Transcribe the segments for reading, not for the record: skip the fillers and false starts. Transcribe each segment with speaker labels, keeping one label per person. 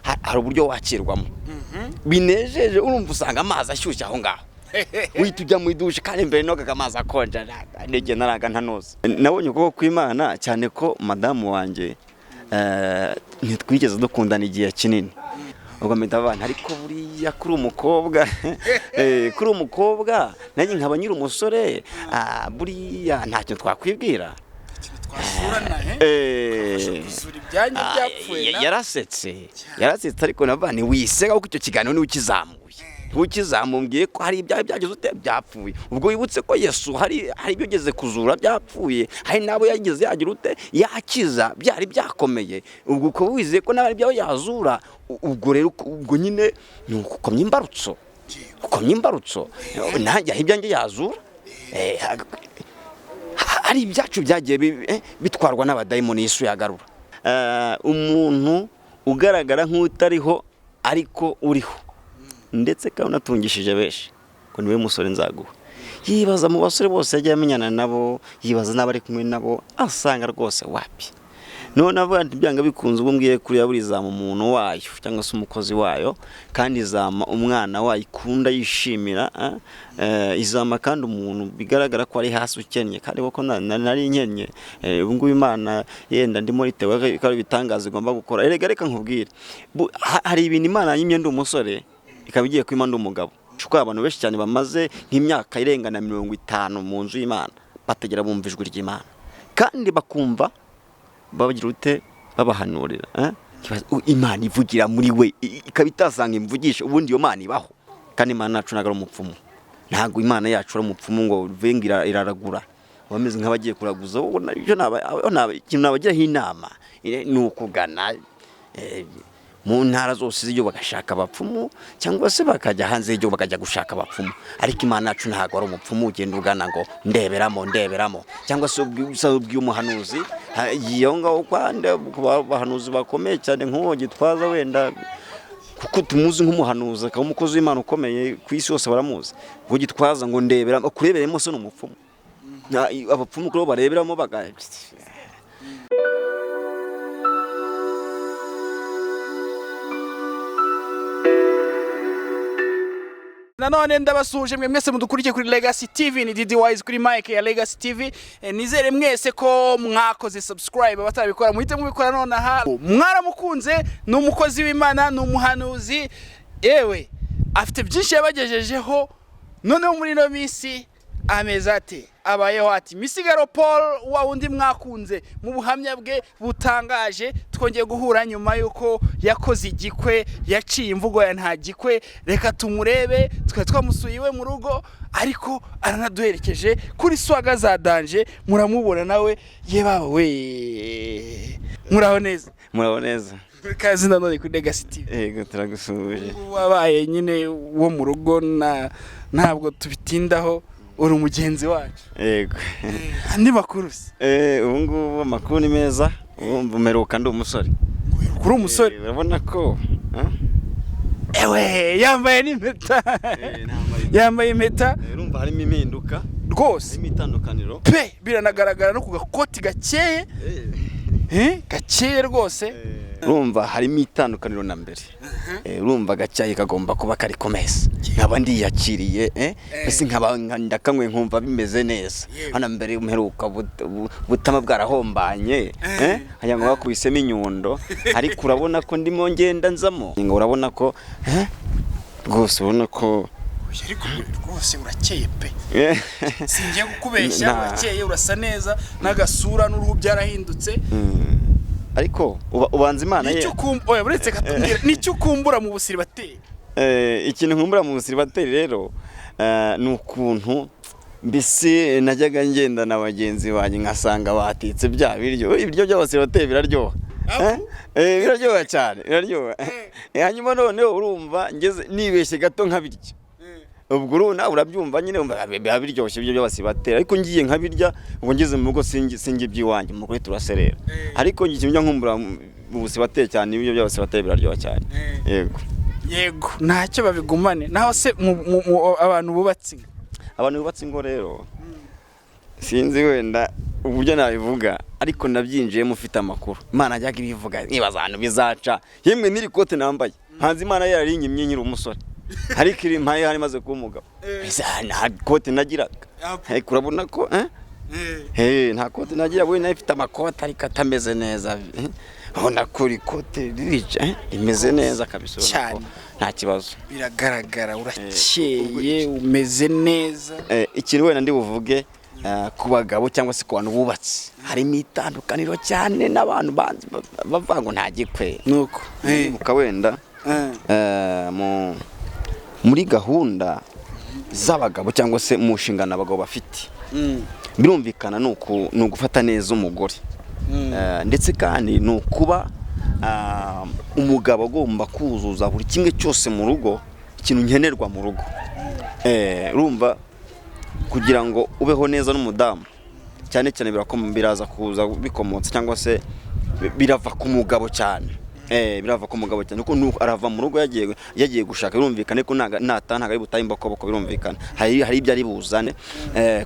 Speaker 1: hari uburyo wakirwamo binejeje urumva usanga amazi ashyushye aho ngaho uhita ujya mu idushe kandi mbere no kamazi akonja ndege naraga ntanoze nabonye uko kw'Imana cyane ko madamu wanjye ntitwigeze dukundana igihe kinini ubwo abana ariko buriya kuri umukobwa nanjye nkaba nyiri umusore buriya ntacyo twakwibwira yarasetse ariko nabane wisega kuko icyo kiganiro ni ukizamuye ko hari ibyaha byagize ute byapfuye ubwo wibutse ko Yesu hari ibyo geze kuzura byapfuye hari nabo yageze yagira ute yakiza byari byakomeye ubwo uko wizeye ko nabari byaho yazura ubwo rero ubwo nyine nukomye imbarutso nanjye ibyanjye yazura hari ibyacu byagiye bitwarwa n'abadayimoni Yesu yagarura umuntu ugaragara nk'utariho ariko uriho ndetse kandi unatungishije benshi ko niwe musore nzaguha yibaza mu basore bose yagiye amenyana nabo yibaza n'abari kumwe nabo asanga rwose wapi none avuga nti byanga bikunze ubwo mbwiye kuri yaburiza mu muntu wayo cyangwa se umukozi wayo kandi izama umwana wayo ikunda yishimira izama kandi umuntu bigaragara ko ari hasi ukennye kandi koko nari nkennye ubu ngubu Imana yenda ndimo ritewe ko bitangaza igomba gukora reka nkubwire hari ibintu Imana yimye ndi umusore ikabigiye kwima ndi umugabo kuko abantu benshi cyane bamaze nk'imyaka irengana 50 mu nzu y'Imana bategera bumva ijwi ry'Imana kandi bakumva babagira ute babahanurira Imana ivugira muri we ikabitasanga imvugisha ubundi iyo Mana ibaho kandi Imana yacu nagara umupfumu ntago Imana yacu ari umupfumu ngo vengira iraragura bameze nk'abagiye kuraguza ibyo ikintu nabagiraho inama ni ukugana mu ntara zose z'ibyo bagashaka abapfumu cyangwa se bakajya hanze y'ibyo bakajya gushaka abapfumu ariko Imana yacu ntago ari umupfumu ugenda ugana ngo ndeberamo cyangwa se ubw'umuhanuzi iyo ngaho kwande abahanuzi bakomeye cyane nk'uwo Gitwaza wenda kuko tumuzi nk'umuhanuzi akaba umukozi w'Imana ukomeye ku isi yose baramuzi ngo Gitwaza ngo ndeberamo kureberemo se n'umupfumu abapfumu ko bareberamo bagaye
Speaker 2: nanone ndabasuje mwese mudukurikiye kuri Legacy TV ni Didi Wise kuri mic ya Legacy TV nizere mwese ko mwakoze subscribe batabikora muhite mubikora none aha mwaramukunze ni umukozi w'Imana ni umuhanuzi yewe afite byinshi yabagejejeho noneho muri no misi ameza ati Abayeho ati Misigaro Paul wa undi mwakunze mu buhamya bwe butangaje twongeye guhura nyuma yuko yakoze igikwe yaciye imvugo ya nta gikwe reka tumurebe twamusuyiwe mu rugo ariko aranaduherekeje kuri swaga za danje muramubona nawe ye baba we muraho neza kazi nanone kuri Legacy TV
Speaker 1: yego turagusubuje
Speaker 2: wabaye nyine wo mu rugo ntabwo tubitindaho uri umugenzi wacu
Speaker 1: yego
Speaker 2: andi makuru
Speaker 1: ubu ngubu amakuru ni meza umeruka ndi umusore
Speaker 2: kuri umusore
Speaker 1: urabona ko
Speaker 2: yambaye impeta
Speaker 1: urumva harimo impinduka
Speaker 2: rwose
Speaker 1: imitandukaniro
Speaker 2: pe biranagaragara no ku gakoti gakeye gakeye rwose
Speaker 1: urumva harimo itandukaniro na mbere urumva gacyaye kagomba kuba kari komeza nkaba ndiyakiriye ese nkaba ndakanywe nkumva bimeze neza hano mbere umheruka butama bwarahombanye hanya ngo bakubisemo inyundo ariko urabona ko ndimo ngenda nzamo ngo urabona ko rwose ubona ko
Speaker 2: ariko rwose urakeye pe singiye gukubeshya urakeye urasa neza n'agasura n'uruhu byarahindutse
Speaker 1: ariko ubanza Imana ye
Speaker 2: oya buretse katubwira nicyo kumbura mu busiribateri
Speaker 1: ikintu nkumbura mu busiribateri rero ni ukuntu mbese najyaga ngenda na bagenzi banjye nkasanga batitse bya biryo by'abasiribateri biraryoha biraryoha cyane biraryoha hanyuma noneho urumva ngeze nibeshye gato nkabirya ubwo uruna urabyumva nyine biba biryoshye ibyo by'abasibatera ariko ngiye nkabirya ubwo ngeze mu rugo singi by'iwanjye mu kuri turaserera ariko ngiye nkumbura mu busibatera cyane ibyo by'abasibatera biraryoha cyane
Speaker 2: yego ntacyo babigumane naho se abantu bubatse
Speaker 1: ingo rero sinzi wenda uburyo nabivuga ariko nabyinjiyemo ufite amakuru. Imana ajyaga ibivuga nibaza ahantu bizaca. Yemwe n'iri kote nambaye hanze Imana yararinyimye nyiri umusore ariko iri mpaye hari maze kuba umugabo. Nta kote nagiraga. Kurabona ko nta kote nagira we nayo ifite amakoti ariko atameze neza. Ubona kuri kote ririca imeze neza kabisa cyane, nta kibazo.
Speaker 2: Biragaragara urakeye umeze neza.
Speaker 1: Ikintu wenda ndi buvuge ku bagabo cyangwa se ku bantu bubatse harimo itandukaniro cyane n'abantu bavuga ngo nta gikwe
Speaker 2: nuko
Speaker 1: wenda muri gahunda z'abagabo cyangwa se mu nshingano abagabo bafite birumvikana ni ugufata neza umugore, ndetse kandi ni ukuba umugabo agomba kuzuza buri kimwe cyose mu rugo, ikintu nkenerwa mu rugo. Urumva kugira ngo ubeho neza n'umudamu cyane cyane biraza kuza bikomotse cyangwa se birava ku mugabo cyane. Birava ku mugabo cyane kuko arava mu rugo yagiye gushaka, birumvikane ko nataha ari butaye imbokoboko, birumvikana hari ibyo ari buzane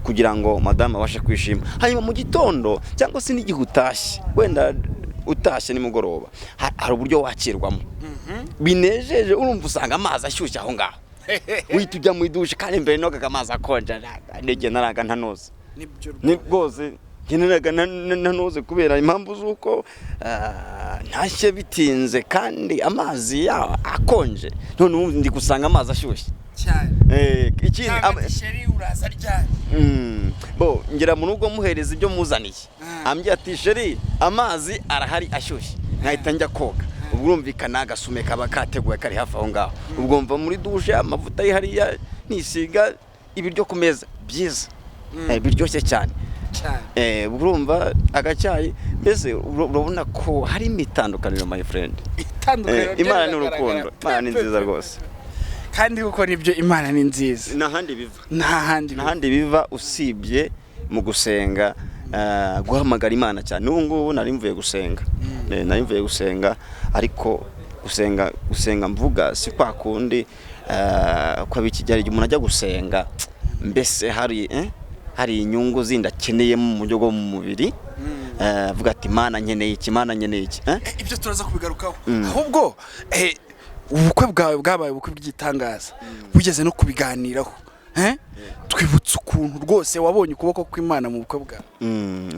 Speaker 1: kugira ngo madamu abashe kwishima. Hanyuma mu gitondo cyangwa se n'igihe utashye, wenda utashye nimugoroba, hari uburyo wakirwamo binejeje. Urumva usanga amazi ashyushye aho ngaho wihita ujya mu idushe kandi mbere nogaga amazi akonje ndege naraga ntanoze ni rwose ngeneraga ntanoze kubera impamvu z'uko ntashye bitinze kandi amazi akonje, none ubu ndi gusanga amazi ashyushye
Speaker 2: cyane. Ikindi sheri uraza ryari
Speaker 1: ngera mu rugo muhereza ibyo muzaniye, ambye ati sheri amazi arahari ashyushye, nkahita njya koga. Urumvikana agasume kaba kateguye kari hafi aho ngaho, ubwo mva muri dushe amavuta ari hariya nisiga ibiryo ku meza byiza biryoshye cyane. Urumva agacyayi, mbese urabona ko hari imitandukaniro my friend. Imana ni urukundo, Imana ni nziza rwose
Speaker 2: kandi kuko nibyo Imana ni nziza.
Speaker 1: Ntahandi biva usibye mu gusenga, guhamagara Imana cyane. N'ubu ngubu nari mvuye gusenga ariko gusenga mvuga si kwa kundi kwa bikijyari umuntu ajya gusenga mbese hari inyungu zindi akeneye mu buryo bwo mu mubiri, avuga ati Imana nkeneye iki, Imana nkeneye iki.
Speaker 2: Ibyo turaza kubigarukaho. Ahubwo ubukwe bwawe bwabaye ubukwe bw'igitangaza, bugeze no kubiganiraho. Twibutse ukuntu rwose wabonye ukuboko kw'Imana mu bukwe bwawe.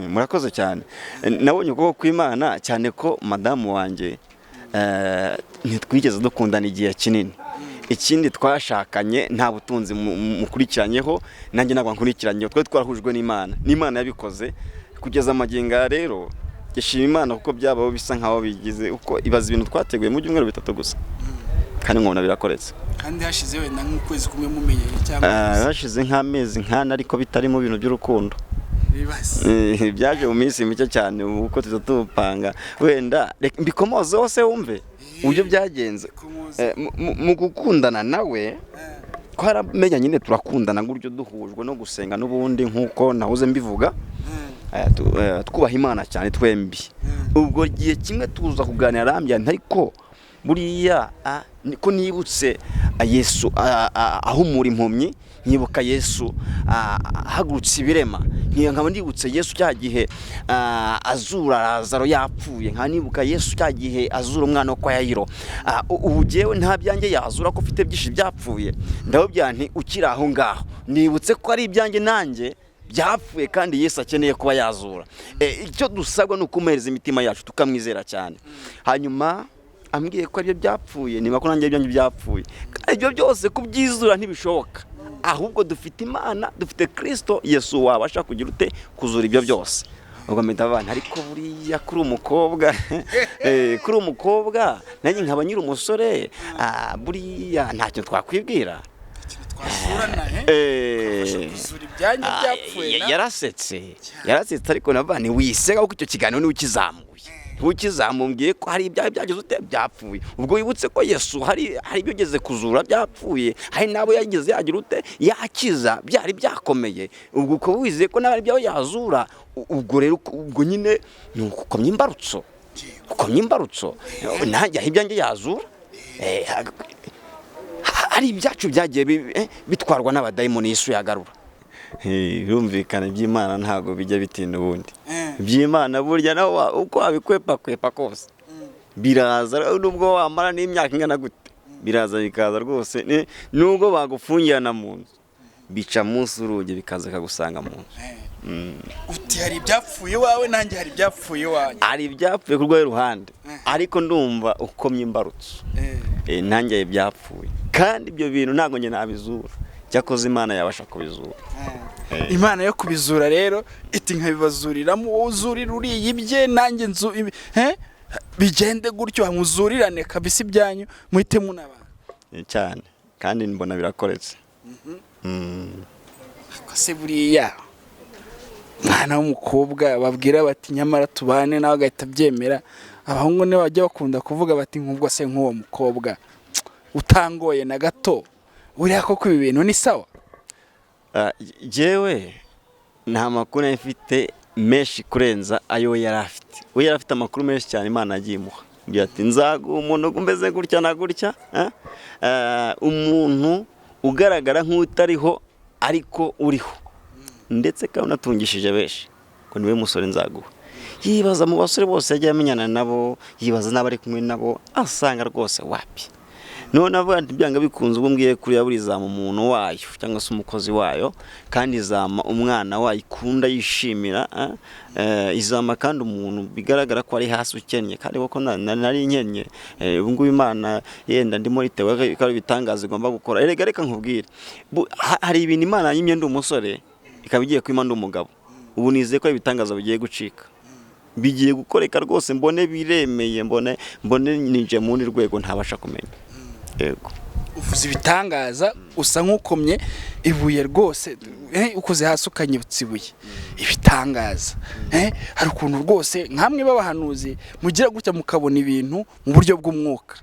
Speaker 1: Murakoze cyane. Nabonye ukuboko kw'Imana cyane ko madamu wanjye ntitwigeze dukundana igihe kinini. Ikindi twashakanye nta butunzi mukurikiranyeho, nanjye ntabwo nkurikiranye, twe twarahujwe n'Imana yabikoze kugeza amagingo rero. Gishima Imana kuko byabaho bisa nkaho bigize uko ibaza ibintu twateguye mu byumweru 3 gusa kandi nkona birakoretse.
Speaker 2: Kandi hashize wenda nk'ukwezi kumwe mumenye cyangwa
Speaker 1: hashize nk'amezi nkana ariko bitari mu bintu by'urukundo. Byaje mu minsi mike cyane uko tuzatupanga wenda mbikomoze hose wumve uburyo byagenze mu gukundana nawe. Twaramenya nyine turakundana gutyo duhujwe no gusenga n'ubundi nkuko nahoze mbivuga, twubaha Imana cyane twembi. Ubwo gihe kimwe tuza kuganira arambya ariko buriya niko nibutse Yesu ahumura impumyi, nyibuka Yesu ahagurutse ibirema, nkaba ndibutse Yesu cya gihe azura Lazaro yapfuye, nkaba nibuka Yesu cya gihe azura umwana wo kwa Yayiro. Ubu jewe nta byanjye yazura ko ufite byinshi byapfuye, ndababwira nti ukiri aho ngaho nibutse ko ari ibyanjye nanjye byapfuye kandi Yesu akeneye kuba yazura. Icyo dusabwa ni ukumereza imitima yacu tukamwizera cyane. Hanyuma ambwiye ko ari byo byapfuye, niba ko nanjye ibyanjye byapfuye, ibyo byose kubyizura ntibishoboka, ahubwo dufite Imana, dufite Kristo Yesu wabasha kugira ute kuzura ibyo byose. Ubwo mpita ariko buriya kuri umukobwa nanjye nkaba nyiri umusore, buriya ntacyo twakwibwira. Yarasetse ariko nabane wisega kuko icyo kiganiro ni ukizamuye ko hari ibyaha byagize ute byapfuye. Ubwo wibutse ko Yesu hari ibyo ugeze kuzura byapfuye, hari nabo yageze yagira ute yakiza byari byakomeye. Ubwo uko wizeye ko nabari byaho yazura, ubwo rero ubwo nyine ni ukomye imbarutso nanjye ibyanjye yazura. Hari ibyacu byagiye bitwarwa n'abadayimoni Yesu yagarura. birumvikana iby'Imana ntabwo bijya bitinda ubundi. Iby'Imana burya naho uko wabikwepa kose biraza, nubwo wamara n'imyaka ingana gute biraza bikaza rwose, nubwo bagufungirana mu nzu bica munsi urugi bikaza kagusanga mu nzu.
Speaker 2: Uti hari ibyapfuye wawe nanjye hari ibyapfuye wanjye.
Speaker 1: Hari ibyapfuye ku rwego ruhande, ariko ndumva ukomye imbarutso. Nanjye ibyapfuye kandi ibyo bintu ntabwo njye nabizura, cyakoze Imana yabasha kubizura.
Speaker 2: Imana yo kubizura rero iti nkabibazuriramo, uzurira uriye ibye nanjye nzu bigende gutyo, hamuzurirane kabisa ibyanyu muhite munabana
Speaker 1: cyane, kandi mbona birakoretse.
Speaker 2: Kose buriya mwana w'umukobwa babwira bati nyamara tubane nawe agahita abyemera, abahungu ne bajya bakunda kuvuga bati nk'ubwo se nk'uwo mukobwa utangoye na gato, buriya koko ibi bintu ni sawa?
Speaker 1: Jewe nta makuru afite menshi kurenza ayo yari afite. We yari afite amakuru menshi cyane Imana yagiye imuha. Ngira ati nzaguha umuntu umbeze gutya na gutya, umuntu ugaragara nk'utariho ariko uriho, ndetse kandi unatungishije benshi ko niwe musore nzaguha. Yibaza mu basore bose yagiye amenyana nabo, yibaza n'abari kumwe nabo, asanga rwose wapi. None avuga ati byanga bikunze ubwo mbwiye kuri yaburizama umuntu wayo cyangwa se umukozi wayo, kandi izama umwana wayo ikunda yishimira, izama kandi umuntu bigaragara ko ari hasi ukennye, kandi koko nari nkennye. Ubu ngubu Imana yenda ndimo ritewe ko ari bitangaza igomba gukora. Erega reka nkubwire, hari ibintu Imana yimye ndi umusore ikaba igiye kwima ndi umugabo. Ubu nizeye ko ibitangaza bigiye gucika, bigiye gukoreka rwose, mbone biremeye, mbone nije mu rwego ntabasha kumenya. Yego,
Speaker 2: uvuze ibitangaza usa nk'ukomye ibuye rwose, ukoze hasi ukanyibutsa ibuye. Ibitangaza hari ukuntu rwose nkamwe b'abahanuzi mugira gutya mukabona ibintu mu buryo bw'umwuka,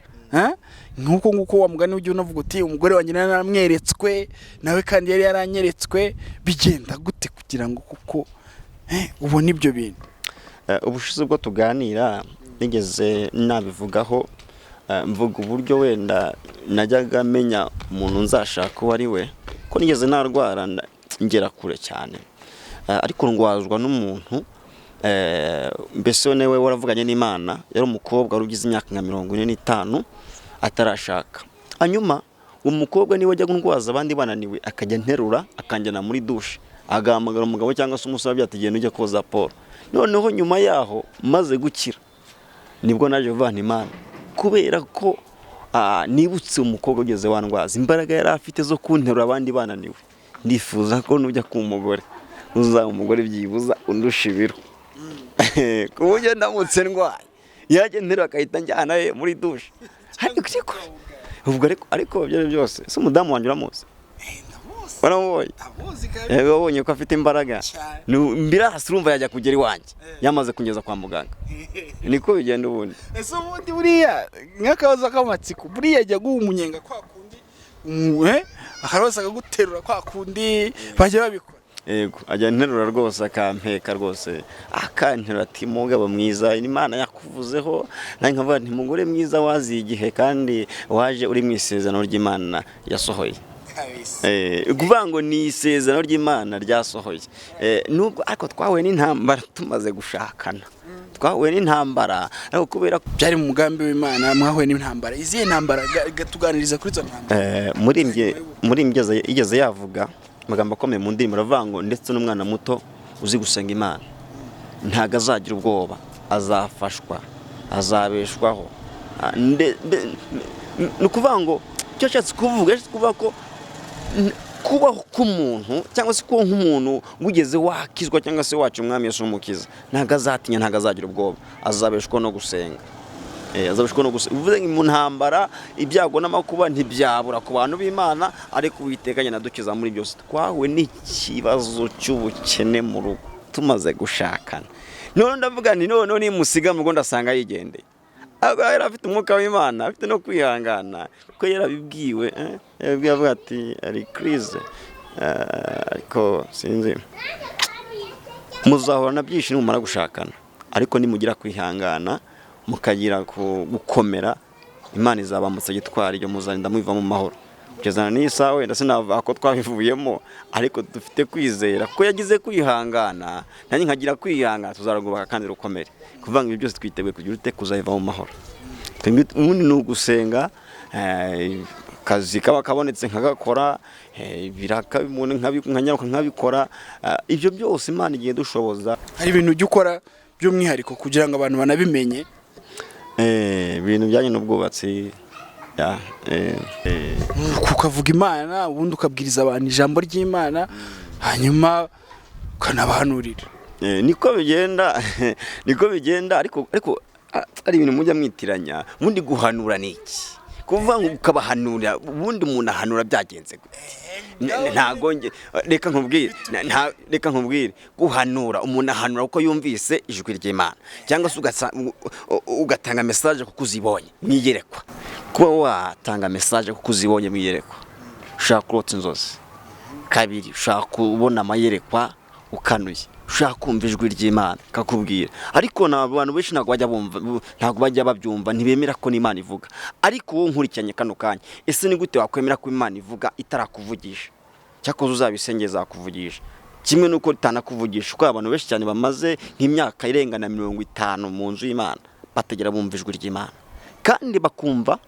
Speaker 2: nk'uko wa mugani ujye unavuga uti umugore wanjye naramweretswe nawe kandi yari yaranyeretswe. Bigenda gute kugira ngo kuko ubone ibyo bintu?
Speaker 1: Ubushize bwo tuganira nigeze nabivugaho, mvuga uburyo wenda najyaga menya umuntu nzashaka uwo ari we, ko nigeze narwara ngera kure cyane, ariko ndwazwa n'umuntu mbese we waravuganye n'Imana, yari umukobwa wari ugize imyaka nka 45 atarashaka. Hanyuma umukobwa niwe wajya ndwaza abandi bananiwe, akajya nterura akanjyana muri douche, agahamagara umugabo cyangwa se umusore byatugenda ujya koza Paul. Noneho nyuma yaho maze gukira nibwo naje vana Imana, kubera ko nibutse umukobwa ugeze wandwaza, imbaraga yari afite zo kunterura abandi bananiwe. Ndifuza ko nujya ku mugore uzaba umugore byibuza undusha ibiro, ku buryo ndamutse ndwaye yajya nterura akahita njyana muri douche. Ariko ibyo byose si umudamu wanjye uramuzi? Waramuboye? Wabonye ko afite imbaraga, mbirasi urumva yajya kugera iwanjye yamaze kugeza kwa muganga. Niko bigenda ubundi.
Speaker 2: Ese ubundi buriya nk'akabazo k'amatsiko, buriya ajya guha umunyenga kwa kundi akarosa akaguterura kwa kundi bajya babikora?
Speaker 1: Yego, ajya nterura rwose akampeka rwose, akanterura ati mugabo mwiza Imana yakuvuzeho, nanjye nkavuga nti mugore mwiza waziye igihe kandi waje uri mu isezerano ry'Imana yasohoye. Kuvuga ngo ni isezerano ry'Imana ryasohoye. Nubwo ariko twahuye n'intambara tumaze gushakana, twahuye n'intambara ariko kubera
Speaker 2: byari mu mugambi w'Imana mwahuye n'intambara. Izihe ntambara tuganiriza kuri zo ntambara?
Speaker 1: Muri igeze yavuga amagambo akomeye mu ndimi, aravuga ngo ndetse n'umwana muto uzi gusenga Imana ntago azagira ubwoba, azafashwa, azabeshwaho. Ni ukuvuga ngo icyo cyatsi kuvuga ko kubaho k'umuntu cyangwa se ko nk'umuntu wigeze wakizwa cyangwa se wacu umwami Yesu umukiza, ntago azatinya, ntago azagira ubwoba, azabeshwa no gusenga. Azabeshwa no gusenga. Uvuze ngo mu ntambara ibyago n'amakuba ntibyabura ku bantu b'Imana, ariko Uwitekanye nadukiza muri byose. Twahuye n'ikibazo cy'ubukene mu rugo tumaze gushakana, none ndavuga nti none nimusiga mu rugo ndasanga yigendeye. Yari afite umwuka w'Imana, afite no kwihangana, kuko yarabibwiwe. Yavuga ati ari crise, ariko sinzi muzahora na byinshi nimumara gushakana, ariko nimugira kwihangana mukagira gukomera, Imana izabamutsa gitwara iryo muzarinda mubiva mu mahoro. kugeza n'isaha wenda sinavuga ko twabivuyemo ariko dufite kwizera ko yagize kwihangana nanjye nkagira kwihangana tuzaragubaka kandi rukomere kuvanga ibyo byose twiteguye kugira ute kuzayiva mu mahoro ubundi ni ugusenga akazi kaba kabonetse nkagakora ibiraka umuntu nkanyaruka nkabikora ibyo byose Imana igiye dushoboza.
Speaker 2: Hari ibintu ujya ukora by'umwihariko kugira ngo abantu banabimenye?
Speaker 1: Ibintu bijyanye n'ubwubatsi
Speaker 2: ukavuga Imana ubundi ukabwiriza abantu ijambo ry'Imana hanyuma ukanabahanurira.
Speaker 1: Niko bigenda ariko ari ibintu mujya mwitiranya. Ubundi guhanura ni iki? Kuvuga ngo ukabahanura ubundi umuntu ahanura byagenze gute? Ntago reka nkubwire guhanura umuntu ahanura uko yumvise ijwi ry'Imana cyangwa se ugatanga message kuko uzibonye mwiyerekwa. Kuba watanga message kuko uzibonye mwiyerekwa ushaka kurota inzozi, kabiri ushaka kubona amayerekwa ukanuye, ushaka kumva ijwi ry'Imana kakubwira. Ariko n'abantu benshi ntago bajya babyumva, ntibemera ko n'Imana ivuga. Ariko wowe nkurikiranye kano kanya, ese ni gute wakwemera ko Imana ivuga itarakuvugisha? Cyakoze uzabisengeza kuvugisha kimwe nuko itanakuvugisha. Uko abantu benshi cyane bamaze nk'imyaka irengana 50 mu nzu y'Imana bategera bumva ijwi ry'Imana kandi bakumva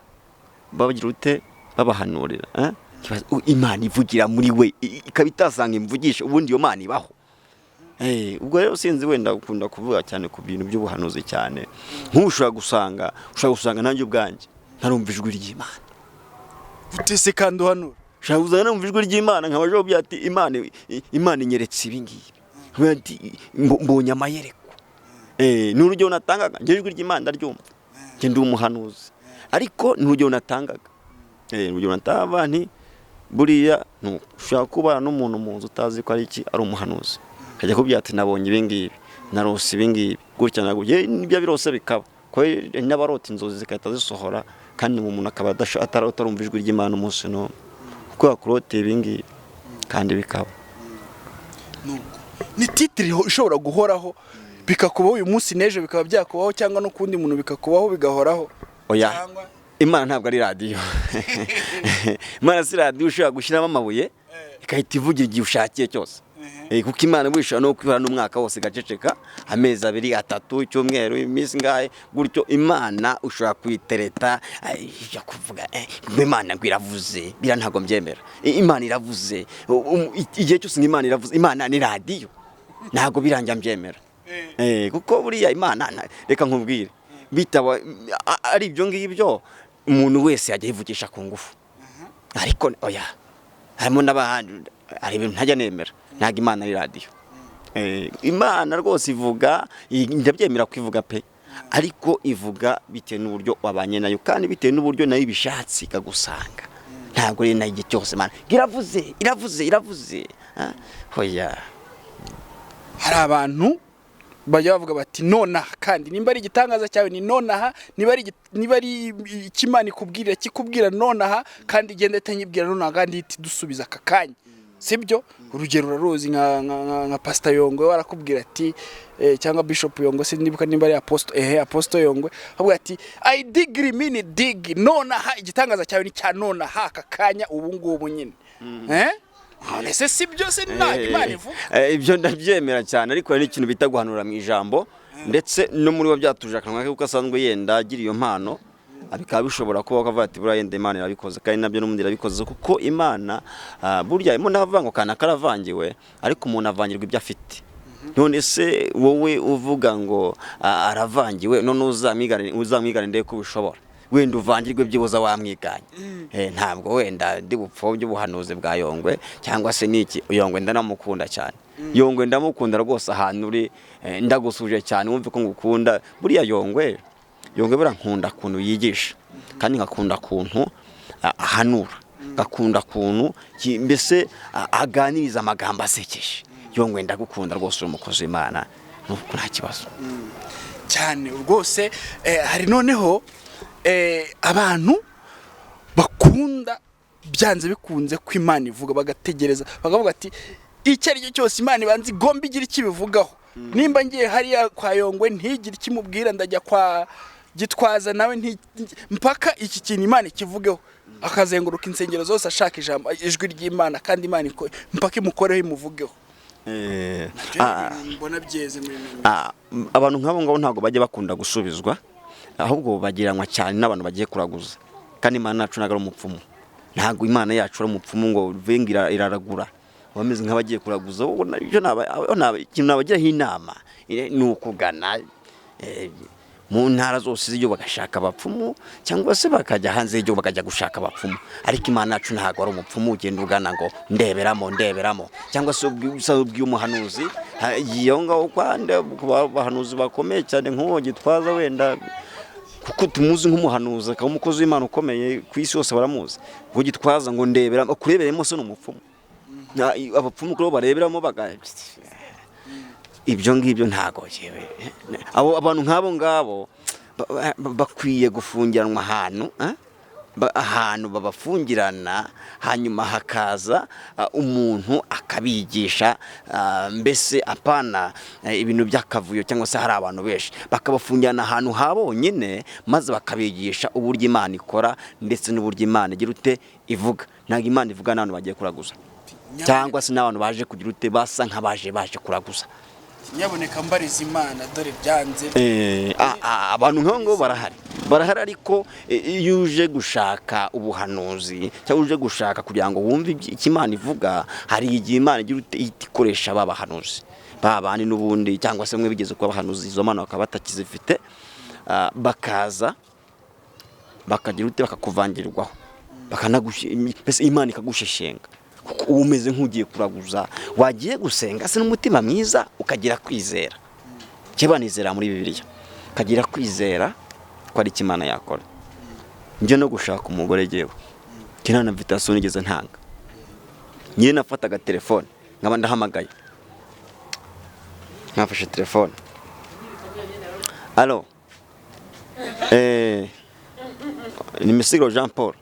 Speaker 1: babagira ute babahanurira. Imana ivugira muri we ikabitasanga imvugisha, ubundi iyo Mana ibaho. Ubwo rero sinzi wenda ukunda kuvuga cyane ku bintu by'ubuhanuzi cyane. Nk'ushobora gusanga nanjye ubwanjye ntarumva ijwi ry'Imana.
Speaker 2: Utese kandi uhanura.
Speaker 1: Ushobora gusanga narumva ijwi ry'Imana nkabaje byati Imana inyeretse ibi ngibi. Ati mbonye amayerekwa. N'urugero natangaga nje ijwi ry'Imana ndaryumva. Nje ndi umuhanuzi. Ariko n'urugero natangaga. Urugero nataba nti buriya ushaka kubana n'umuntu mu nzu utazi ko ari iki ari umuhanuzi. Kajya kubwira ati nabonye ibi ngibi, narose ibi ngibi, gutya naguye nibyo birose bikaba. Ko n'abarota inzozi zikahita zisohora kandi mu muntu akaba atarumva ijwi ry'Imana umunsi no kuko yakurote ibi ngibi kandi bikaba.
Speaker 2: Ni titre ishobora guhoraho bikakubaho uyu munsi n'ejo bikaba byakubaho cyangwa no kundi muntu bikakubaho bigahoraho.
Speaker 1: Oya, Imana ntabwo ari radio. Imana si radio ushaka gushyiramo amabuye ikahita ivugira igihe ushakiye cyose. Kuko Imana bwishura no kwihana n'umwaka wose gaceceka amezi 2 3 cyumweru iminsi ngahe gutyo. Imana ushaka kwitereta ya kuvuga Imana ngwiravuze bira ntago mbyemera. Imana iravuze igihe cyose Imana iravuze. Imana ni radio ntago biranja mbyemera. Kuko buriya Imana reka nkubwire bitaba ari ibyo ngibyo umuntu wese yajya yivugisha ku ngufu. Ariko oya harimo n'abahandi ari ibintu ntajya nemera. Ntago Imana ari radio. Imana rwose ivuga ndabyemera kwivuga pe, ariko ivuga bitewe n'uburyo wabanye nayo kandi bitewe n'uburyo nayo ibishatsi ikagusanga. Ntago ari nayo cyose Imana iravuze. Hoya
Speaker 2: hari abantu bajya bavuga bati nonaha kandi nimba ari igitangaza cyawe ni nonaha, niba ari ikimana ikubwirira kikubwira nonaha kandi igenda itanyibwira nonaha kandi dusubiza aka kanya. Sibyo urugero uraruzi nka Pastor Yongwe warakubwira ati cyangwa Bishop Yongwe sindibuka nimba ari Apostle Yongwe avuga ati I degree mini dig nonaha igitangaza cyawe ni cya nonaha aka kanya ubu ngubu nyine. Ese sibyo se nta Imana ivuga.
Speaker 1: Ibyo ndabyemera cyane ariko hari ikintu bita guhanura mu ijambo ndetse no muri bo byatuje akanwa kuko asanzwe yenda agira iyo mpano abikaba bishobora kuba akavuga ati buriya yenda Imana irabikoze kandi nabyo n'umundi irabikoze kuko Imana burya imwe ndavuga kana karavangiwe ariko umuntu avangirwa ibyo afite. None se wowe uvuga ngo aravangiwe none uzamwigana ndeye ko bishobora wenda uvangirwe byibuza wamwiganye. Ntabwo wenda ndi bupfobye ubuhanuzi bwa Yongwe cyangwa se niki. Yongwe ndanamukunda cyane. Yongwe ndamukunda rwose ahantu uri ndagusuje cyane wumve ko ngukunda. Buriya Yongwe barankunda kuntu yigisha kandi ngakunda kuntu ahanura, ngakunda kuntu mbese aganiriza amagambo asekeje. Yongwe ndagukunda rwose umukozi Imana nuko nta kibazo
Speaker 2: cyane rwose. Hari noneho abantu bakunda byanze bikunze ko Imana ivuga bagategereza bakavuga ati icyo ari cyo cyose Imana ibanze igomba igira ikibivugaho. Nimba ngiye hariya kwa Yongwe ntigire ikimubwira ndajya kwa Gitwaza nawe mpaka iki kintu Imana ikivugeho akazenguruka insengero zose ashaka ijwi ry'Imana kandi Imana mpaka imukoreho imuvugeho. Mbona byeze muri
Speaker 1: abantu nk'abo ngabo ntago bajye bakunda gusubizwa, ahubwo bagiranwa cyane n'abantu bagiye kuraguza. Kandi Imana yacu ntago ari umupfumu, ntago Imana yacu ari umupfumu ngo vengira iraragura. Bameze nk'abagiye kuraguza, ibyo ikintu nabagiraho inama ni ukugana mu ntara zose z'ibyo bagashaka abapfumu, cyangwa se bakajya hanze y'ibyo bakajya gushaka abapfumu. Ariko Imana yacu ntago ari umupfumu ugenda ugana ngo ndeberamo, cyangwa se ubw'umuhanuzi iyo ngaho kwande abahanuzi bakomeye cyane nk'uwo Gitwaza wenda kuko tumuzi nk'umuhanuzi akaba umukozi w'Imana ukomeye ku isi yose baramuzi. Ngo Gitwaza ngo ndeberamo, kureberemo se n'umupfumu. Abapfumu ko bareberamo ibyo ngibyo ntago yewe. Abantu nk'abo ngabo bakwiye gufungiranwa ahantu babafungirana, hanyuma hakaza umuntu akabigisha, mbese apana ibintu by'akavuyo cyangwa se hari abantu benshi, bakabafungirana ahantu habonyine maze bakabigisha uburyo Imana ikora ndetse n'uburyo Imana igira ute ivuga. Ntago Imana ivuga n'abantu bagiye kuraguza, cyangwa se n'abantu baje kugira ute basa nk'abaje kuraguza.
Speaker 2: Nyaboneka mbariza Imana dore byanze.
Speaker 1: Abantu nk'abo barahari ariko iyo uje gushaka ubuhanuzi cyangwa uje gushaka kugira ngo wumve icyo Imana ivuga, hari igihe Imana igira ikoresha babahanuzi babandi n'ubundi, cyangwa se mwe bigeze kuba abahanuzi izo Mana bakaba batakizifite, bakaza bakagira ute bakakuvangirirwaho, mbese Imana ikagusheshenga kuko umeze nk'ugiye kuraguza. Wagiye gusenga se n'umutima mwiza ukagira kwizera, cyebanizera muri Bibiliya, ukagira kwizera ko ari Imana yakora. Njye no gushaka umugore jewe kina na invitation nigeze ntanga, nyine nafataga telefone nkaba ndahamagaye, nafashe telefone, allo ni Misigaro Jean Paul,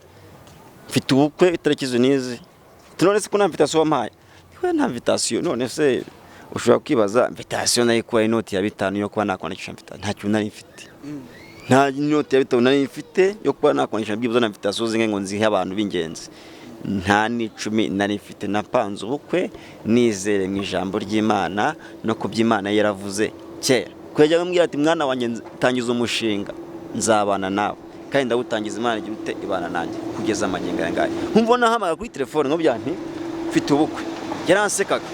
Speaker 1: mfite ubukwe itariki zinizi, none se ko nta invitation wampaye? Nta invitation. None se ushobora kwibaza invitation nayikuye inoti ya 5 yo kuba nakwandikisha invitation, nta kintu nari mfite. Nta inoti ya 5 nari mfite yo kuba nakwandikisha byibuze na invitation zinge ngo nzihe abantu b'ingenzi. Nta ni 10 nari mfite. Napanze ubukwe nizere mu ijambo ry'Imana no kuby'Imana yaravuze kera. Kwejya bambwira ati mwana wanjye tangiza umushinga nzabana nawe, kandi ndawutangiza Imana igira ute ibana nanjye kugeza amagingo yangaye. Nkumva hamagara kuri telefone ngo byanti mfite ubukwe, yaransekaga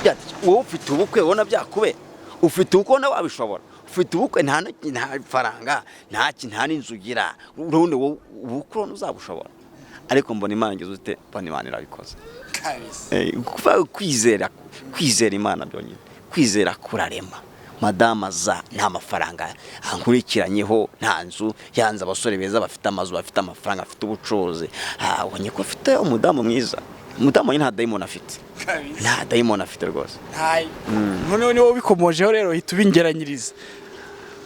Speaker 1: byati wowe ufite ubukwe ubona byakube, ufite uko na wabishobora, ufite ubukwe nta faranga nta n'inzu ugira, urundi ubukwe uzabushobora. Ariko mbona Imana ngize ute mbona Imana irabikoze kuva kwizera Imana byonyine, kwizera kurarema. Madama za nta mafaranga ankurikiranyeho, nta nzu, yanze abasore beza bafite amazu, bafite amafaranga, afite ubucuruzi. Ubonye ko afite umudamu mwiza, umudamu nta diamond afite, nta diamond afite rwose.
Speaker 2: None niwo bikomojeho rero hita ubingeranyiriza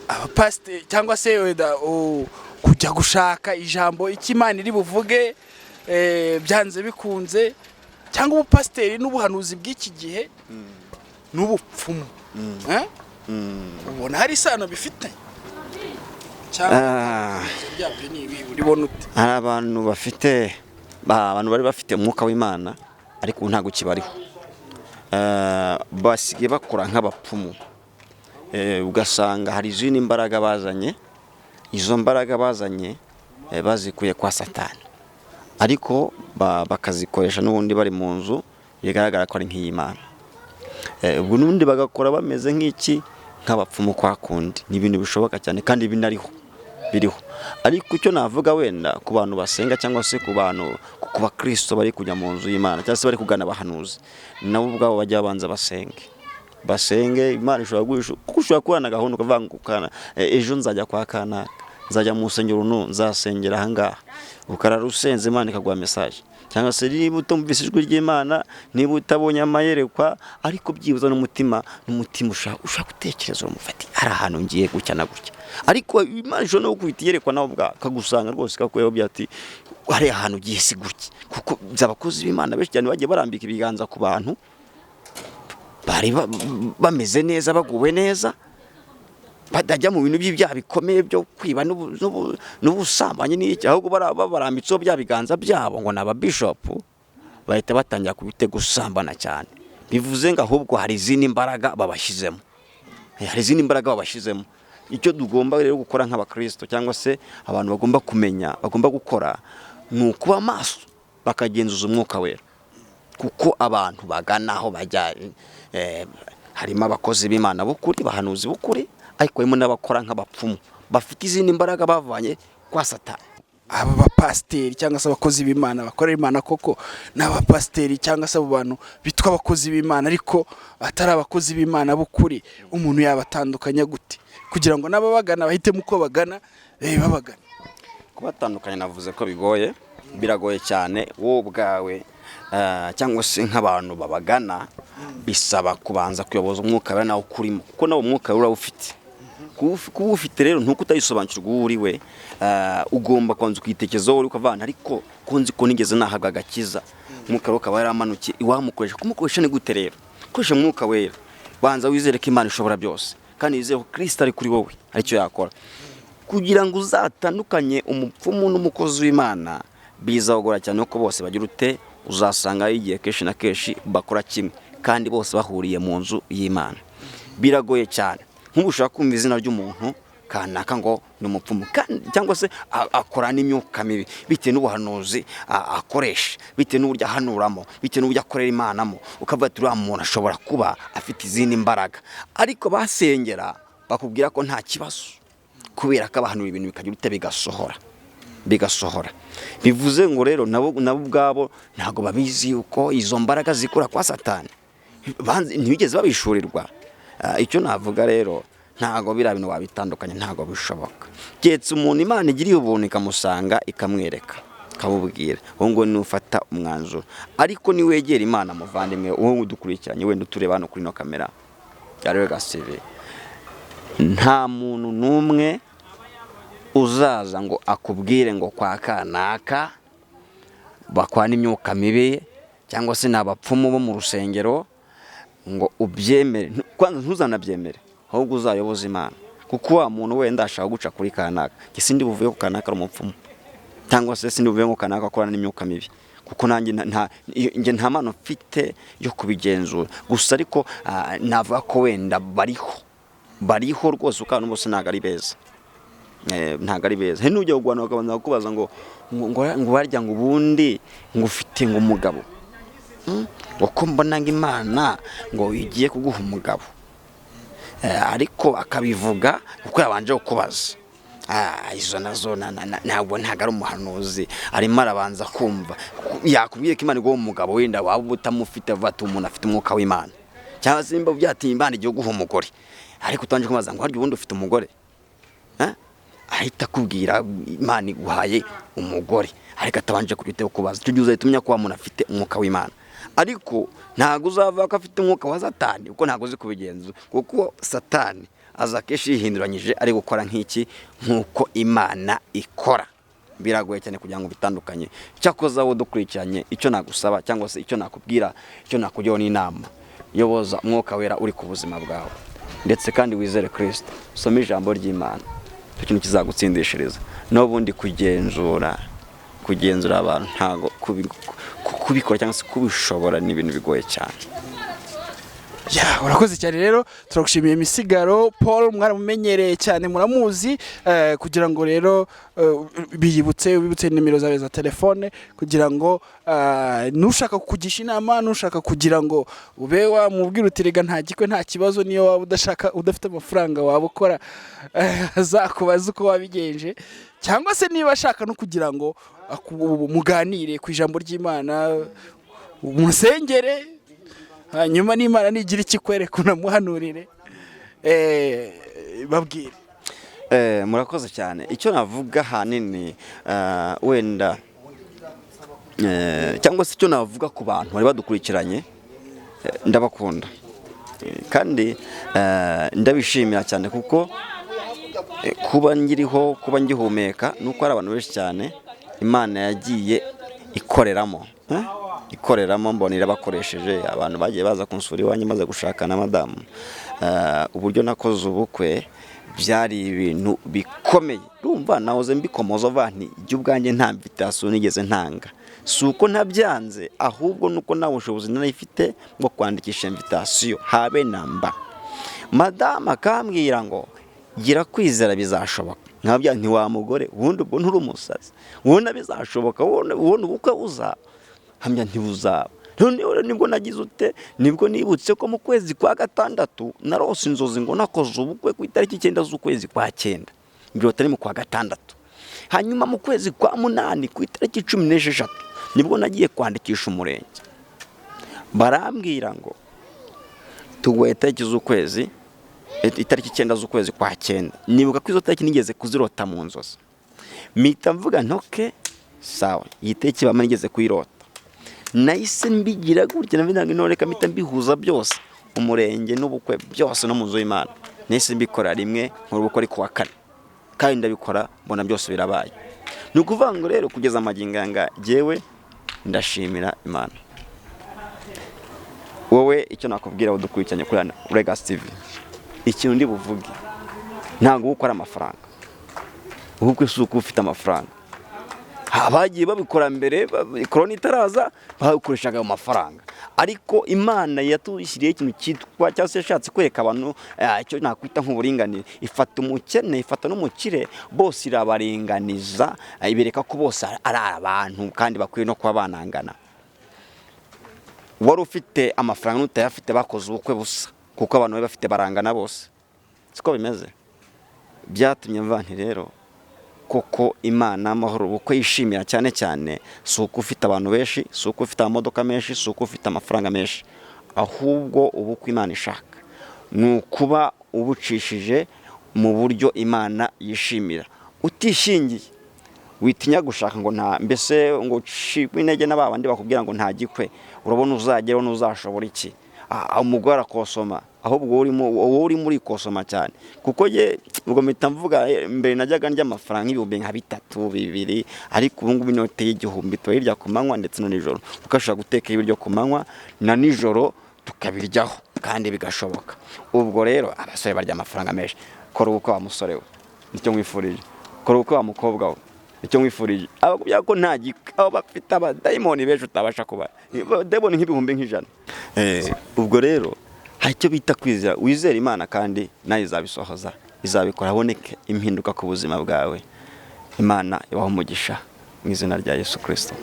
Speaker 2: abapasiteri cyangwa se wenda kujya gushaka ijambo Imana iri buvuge byanze bikunze, cyangwa ubupasiteri n'ubuhanuzi bw'iki gihe n'ubupfumu. Ubona hari isano bifite cyangwa byabyo ni ibi uribona ute?
Speaker 1: Abantu bari bafite umwuka w'Imana ariko ntago kibariho, basigaye bakora nk'abapfumu. Ugasanga hari izindi imbaraga bazanye, izo mbaraga bazanye bazikuye kwa Satani, ariko bakazikoresha n'ubundi bari mu nzu bigaragara ko ari nk'iy'Imana. Ubwo n'ubundi bagakora bameze nk'iki nk'abapfumu kwa kundi. Ni ibintu bishoboka cyane kandi binariho biriho. Ariko icyo navuga wenda ku bantu basenga cyangwa se ku bantu ku bakristo bari kujya mu nzu y'Imana cyangwa se bari kugana abahanuzi, nabo ubwabo bajya banza basenge Imana ishobora guhisha, kuko ushobora kubana gahunda ukavangukana, ejo nzajya kwa kana, nzajya mu rusengero nzasengera ahangaha, ukarara usenze Imana ikaguha message. Cyangwa se niba utumvise ijwi ry'Imana, niba utabonye amayerekwa, ariko byibuza n'umutima ushaka gutekereza umufati ari ahantu ngiye gucya na gucya. Ariko Imana ishobora no gukubita iyerekwa nawe ubwa kagusanga rwose kakweho byati ari ahantu ugiye si gucya, kuko abakozi b'Imana benshi cyane bagiye barambika ibiganza ku bantu bari bameze neza, baguwe neza, badajya mu bintu by'ibyaha bikomeye byo kwiba n'ubusambanyi n'iki, ahubwo barambitseho bya biganza byabo ngo ni ababishopu, bahita batangira kubite gusambana cyane. Bivuze ngo ahubwo hari izindi mbaraga babashyizemo, icyo tugomba rero gukora nk'abakristo cyangwa se abantu bagomba kumenya, bagomba gukora ni ukuba maso bakagenzuza umwuka wera, kuko abantu bagana aho bajya harimo abakozi b'Imana b'ukuri, abahanuzi b'ukuri, ariko harimo n'abakora nk'abapfumu bafite izindi mbaraga bavanye kwa Satani.
Speaker 2: Aba bapasiteri cyangwa se abakozi b'Imana bakorera Imana koko ni abapasiteri cyangwa se abo bantu bitwa abakozi b'Imana ariko atari abakozi b'Imana b'ukuri, umuntu yabatandukanya gute kugira ngo n'ababagana bahitemo uko bagana babagana?
Speaker 1: Kubatandukanya navuze ko biragoye cyane. Wowe ubwawe cyangwa se nk'abantu babagana bisaba kubanza kuyoboza umwuka wera nawo kurimo, kuko nawo umwuka wera ufite kuba ufite rero ntuko utayisobanukirwa uwo uri we. Ugomba kwanza kwitekerezaho uri kuvana, ariko kunzi ko nigeze nahaga agakiza umwuka wera ukaba yaramanutse iwamukoresha. Kumukoresha ni gute rero? Koresha umwuka wera, banza wizere ko Imana ishobora byose, kandi wizere ko Kristo ari kuri wowe aricyo yakora. Kugira ngo uzatandukanye umupfumu n'umukozi w'Imana bizagora cyane, ko bose bagira ute uzasanga igihe kenshi na kenshi bakora kimwe kandi bose bahuriye mu nzu y'Imana. Biragoye cyane. Nk'ubu ushaka kumva izina ry'umuntu kanaka ngo ni umupfumu cyangwa se akora n'imyuka mibi bitewe n'ubuhanuzi akoresha, bitewe n'uburyo ahanuramo, bitewe n'uburyo akorera Imanamo, ukavuga ati uriya muntu ashobora kuba afite izindi mbaraga, ariko basengera bakubwira ko nta kibazo, kubera ko abahanura ibintu bikagira ute bigasohora. Bivuze ngo rero nabo ubwabo ntago babizi uko izo mbaraga zikura kwa Satani, ntibigeze babishurirwa. Icyo navuga rero ntago bira bintu wabitandukanye, ntago bishoboka. Cyetse umuntu Imana igiriye ubuntu ikamusanga ikamwereka, kabubwira wowe ngo nufata umwanzuro, ariko ni wegera Imana muvandimwe, wowe udukurikiranye wenda utureba hano kuri no kamera yari gasibe, nta muntu numwe uzaza ngo akubwire ngo kwa kanaka bakwana imyuka mibi cyangwa se nabapfumu bo mu rusengero ngo ubyemere. Kwanza ntuzanabyemere, ahubwo uzayoboza Imana, kuko wa muntu wenda ashaka guca kuri kanaka, sindi buvuye ku kanaka ari umupfumu, cyangwa se sindi buvuye ku kanaka akorana n'imyuka mibi, kuko nanjye nta mano mfite yo kubigenzura. Gusa ariko navuga ko wenda bariho rwose, ukana bose ntago ari beza, he n'ujya kugwana bakabanza kukubaza ngo barya ngo ubundi ngo ufite ngo umugabo, uko mbona ngo Imana ngo igiye kuguha umugabo, ariko akabivuga kuko yabanje kukubaza. Izo nazo ntabwo ari umuhanuzi, arimo arabanza kumva. Yakubwiye ko Imana iguha umugabo, wenda waba utamufite vatu umuntu afite umwuka w'Imana, cyangwa se nimba byatiye Imana igiye guha umugore, ariko utanje kumaza ngo harya ubundi ufite umugore, ahita akubwira Imana iguhaye umugore, ariko atabanje kubiteho kubaza. Icyo gihe uzayitumya ko wa muntu afite umwuka w'Imana, ariko ntago uzava ko afite umwuka wa Satani, kuko ntago uzi kubigenza, kuko Satani aza kenshi yihinduranyije ari gukora nk'uko Imana ikora. Biragoye cyane kugira ngo bitandukanye. Cyakoza wowe dukurikiranye, icyo nagusaba cyangwa se icyo nakubwira, icyo nakujyaho n'inama, yoboza umwuka wera uri ku buzima bwawe, ndetse kandi wizere Kristo, soma ijambo ry'Imana, icyo kintu kizagutsindishiriza. N'ubundi kugenzura abantu ntago kubikora cyangwa se kubishobora ni ibintu bigoye cyane.
Speaker 2: Urakoze cyane rero, turagushimiye Misigaro Paul, mwaramumenyereye cyane, muramuzi, kugira ngo rero bibutse nimero zawe za telefone, kugira ngo nushaka kukugisha inama, nushaka kugira ngo ube wamubwira uti rega nta kibazo, niyo waba udafite amafaranga waba ukora, azakubaza uko wabigenje, cyangwa se niba ashaka no kugira ngo muganire ku ijambo ry'Imana, umusengere, hanyuma n'Imana nigira ikikwereka unamuhanurire, babwire.
Speaker 1: Murakoze cyane. Icyo navuga hanini wenda cyangwa se icyo navuga ku bantu bari badukurikiranye, ndabakunda kandi ndabishimira cyane, kuko kuba ngiriho, kuba ngihumeka nuko ari abantu benshi cyane Imana yagiye ikoreramo, mbona irabakoresheje. Abantu bagiye baza kunsura iwanjye maze gushaka na madamu, uburyo nakoze ubukwe byari ibintu bikomeye. Urumva nahoze mbikomoza vanti by'ubwanjye nta invitation nigeze ntanga, si uko ntabyanze, ahubwo nuko nta bushobozi narifite bwo kwandikisha invitation habe namba. Madame akambwira ngo gira kwizera bizashoboka. Nkabya nti wa mugore ubundi ubwo nturi umusazi, ubona bizashoboka, ubona ubukwe uzaba. Hamya ntibuzaba. None nibwo nagize ute, nibwo nibutse ko mu kwezi kwa gatandatu narose inzozi ngo nakoze ubukwe ku itariki 9 z'ukwezi kwa 9, ibyo tari mu kwa gatandatu. Hanyuma mu kwezi kwa 8 ku itariki 16 nibwo nagiye kwandikisha umurenge, barambwira ngo tuguye itariki z'ukwezi, itariki 9 z'ukwezi kwa 9. Nibuka ko izo tariki nigeze kuzirota mu nzozi, mpita mvuga ntoke sawa, itariki bama nigeze kuyirota. Nahise mbigira gutya nabinanga inoreka mpita mbihuza byose, umurenge n'ubukwe byose no mu nzu y'Imana. Nahise mbikora rimwe nk'ubukwe ari kuwa 4, kandi ndabikora mbona byose birabaye. Ni ukuvuga ngo rero kugeza amaginganga jewe ndashimira Imana. Wowe icyo nakubwira udukurikiranye kuri Legacy TV, ikintu ndi buvuge ntabwo gukora amafaranga, ubukwe suko ufite amafaranga. Abagiye babikora mbere korona itaraza bakoreshaga amafaranga, ariko Imana yatushyiriye ikintu cyitwa cyangwa se yashatse kwereka abantu icyo nakwita nk'uburinganire. Ifata umukene, ifata n'umukire, bose irabaringaniza, ibereka ko bose ari abantu kandi bakwiye no kuba banangana. Wari ufite amafaranga n'utayafite bakoze ubukwe busa, kuko abantu bari bafite barangana bose. Siko bimeze. Byatumye mvanti rero koko Imana amahoro ubukwe yishimira cyane cyane, si uko ufite abantu benshi, si uko ufite amamodoka menshi, si uko ufite amafaranga menshi, ahubwo ubukwe Imana ishaka ni ukuba ubucishije mu buryo Imana yishimira, utishingiye. Witinya gushaka ngo nta mbese ngo ucikwe intege n'abandi bakubwira ngo nta gikwe, urabona uzageraho n'uzashobora iki. Umugore akosoma, ahubwo uri muri kosoma cyane, kuko ye ubwo mpita mvuga mbere najyaga ndya amafaranga ibihumbi nka 3, 2, ariko ubu ngubu inote y'igihumbi tuyirya ku manywa ndetse no nijoro, ukashaka guteka ibiryo ku manywa na nijoro tukabiryaho kandi bigashoboka. Ubwo rero abasore barya amafaranga menshi. Kora ubukwe wa musore we, nicyo mwifurije. Kora ubukwe wa mukobwa we, icyo mwifurije. Abakubya ko nta gikaba bafite abadayimoni benshi utabasha kuba demoni nk'ibihumbi nk'ijana. Ubwo rero hacyo bita kwizera, wizera Imana kandi nayo izabisohoza, izabikora haboneke impinduka ku buzima bwawe. Imana ibaho umugisha mu izina rya Yesu Kristo.